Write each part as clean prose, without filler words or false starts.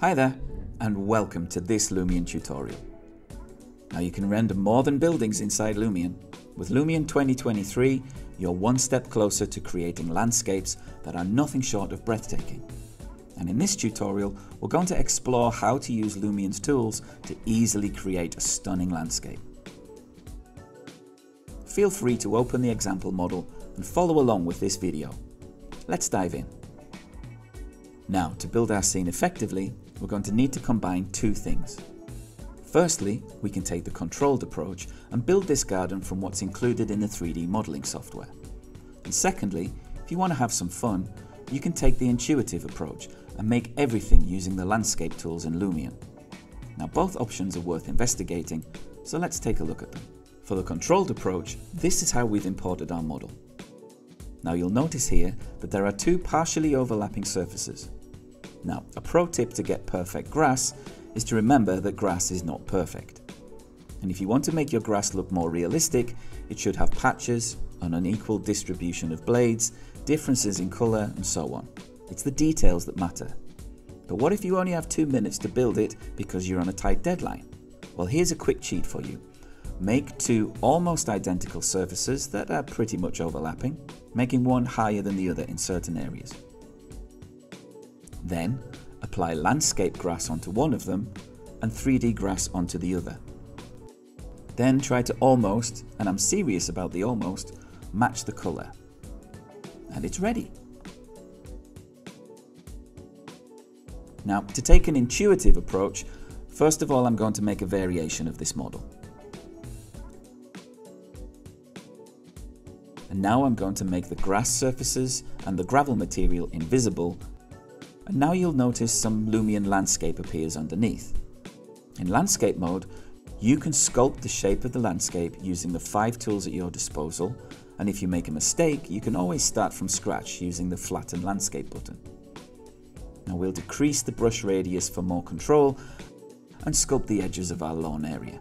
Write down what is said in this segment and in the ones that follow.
Hi there, and welcome to this Lumion tutorial. Now you can render more than buildings inside Lumion. With Lumion 2023, you're one step closer to creating landscapes that are nothing short of breathtaking. And in this tutorial, we're going to explore how to use Lumion's tools to easily create a stunning landscape. Feel free to open the example model and follow along with this video. Let's dive in. Now, to build our scene effectively, we're going to need to combine two things. Firstly, we can take the controlled approach and build this garden from what's included in the 3D modeling software. And secondly, if you want to have some fun, you can take the intuitive approach and make everything using the landscape tools in Lumion. Now, both options are worth investigating, so let's take a look at them. For the controlled approach, this is how we've imported our model. Now you'll notice here that there are two partially overlapping surfaces. Now, a pro tip to get perfect grass is to remember that grass is not perfect. And if you want to make your grass look more realistic, it should have patches, an unequal distribution of blades, differences in colour, and so on. It's the details that matter. But what if you only have 2 minutes to build it because you're on a tight deadline? Well, here's a quick cheat for you. Make two almost identical surfaces that are pretty much overlapping, making one higher than the other in certain areas. Then, apply landscape grass onto one of them and 3D grass onto the other. Then try to almost, and I'm serious about the almost, match the colour. And it's ready. Now, to take an intuitive approach, first of all I'm going to make a variation of this model. And now I'm going to make the grass surfaces and the gravel material invisible, and now you'll notice some Lumion landscape appears underneath. In landscape mode, you can sculpt the shape of the landscape using the 5 tools at your disposal, and if you make a mistake, you can always start from scratch using the flatten landscape button. Now we'll decrease the brush radius for more control and sculpt the edges of our lawn area.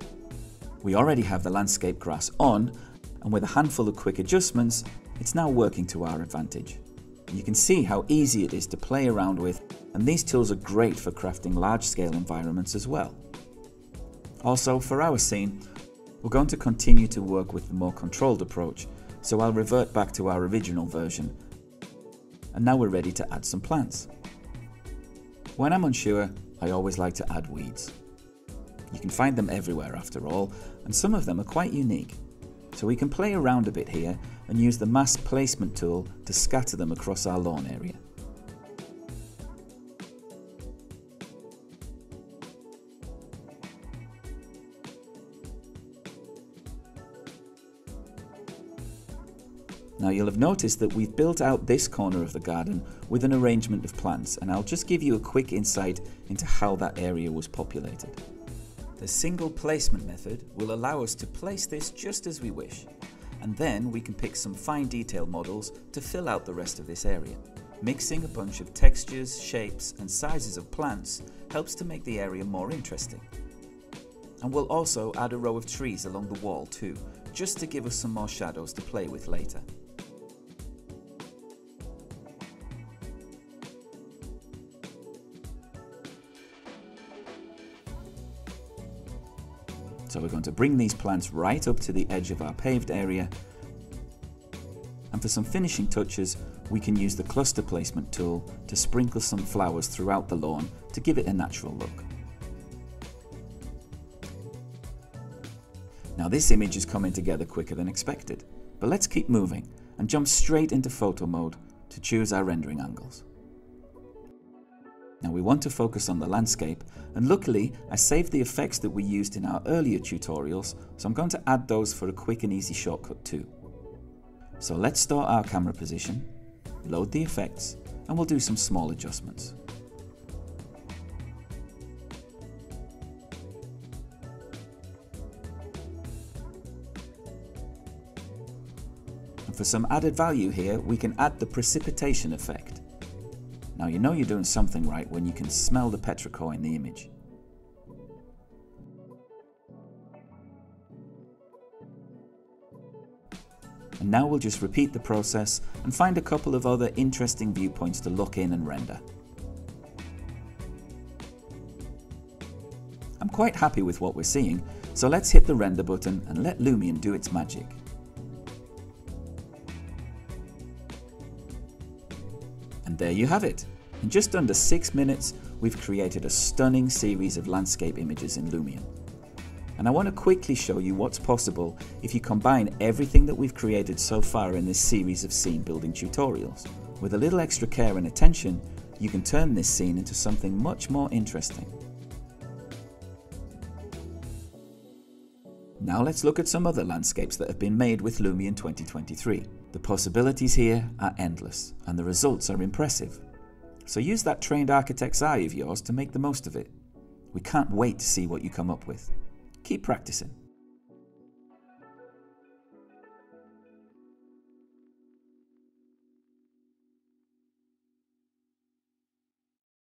We already have the landscape grass on, and with a handful of quick adjustments, it's now working to our advantage. You can see how easy it is to play around with, and these tools are great for crafting large-scale environments as well. Also, for our scene, we're going to continue to work with the more controlled approach, so I'll revert back to our original version. And now we're ready to add some plants. When I'm unsure, I always like to add weeds. You can find them everywhere after all, and some of them are quite unique. So we can play around a bit here and use the mass placement tool to scatter them across our lawn area. Now you'll have noticed that we've built out this corner of the garden with an arrangement of plants, and I'll just give you a quick insight into how that area was populated. The single placement method will allow us to place this just as we wish, and then we can pick some fine detail models to fill out the rest of this area. Mixing a bunch of textures, shapes and sizes of plants helps to make the area more interesting. And we'll also add a row of trees along the wall too, just to give us some more shadows to play with later. So we're going to bring these plants right up to the edge of our paved area, and for some finishing touches we can use the cluster placement tool to sprinkle some flowers throughout the lawn to give it a natural look. Now this image is coming together quicker than expected, but let's keep moving and jump straight into photo mode to choose our rendering angles. Now we want to focus on the landscape, and luckily I saved the effects that we used in our earlier tutorials, so I'm going to add those for a quick and easy shortcut too. So let's start our camera position, load the effects, and we'll do some small adjustments. And for some added value here, we can add the precipitation effect. Now you know you're doing something right when you can smell the petrichor in the image. And now we'll just repeat the process and find a couple of other interesting viewpoints to look in and render. quite happy with what we're seeing, so let's hit the render button and let Lumion do its magic. And there you have it. In just under 6 minutes, we've created a stunning series of landscape images in Lumion. And I want to quickly show you what's possible if you combine everything that we've created so far in this series of scene building tutorials. With a little extra care and attention, you can turn this scene into something much more interesting. Now let's look at some other landscapes that have been made with Lumion 2023. The possibilities here are endless, and the results are impressive. So use that trained architect's eye of yours to make the most of it. We can't wait to see what you come up with. Keep practicing.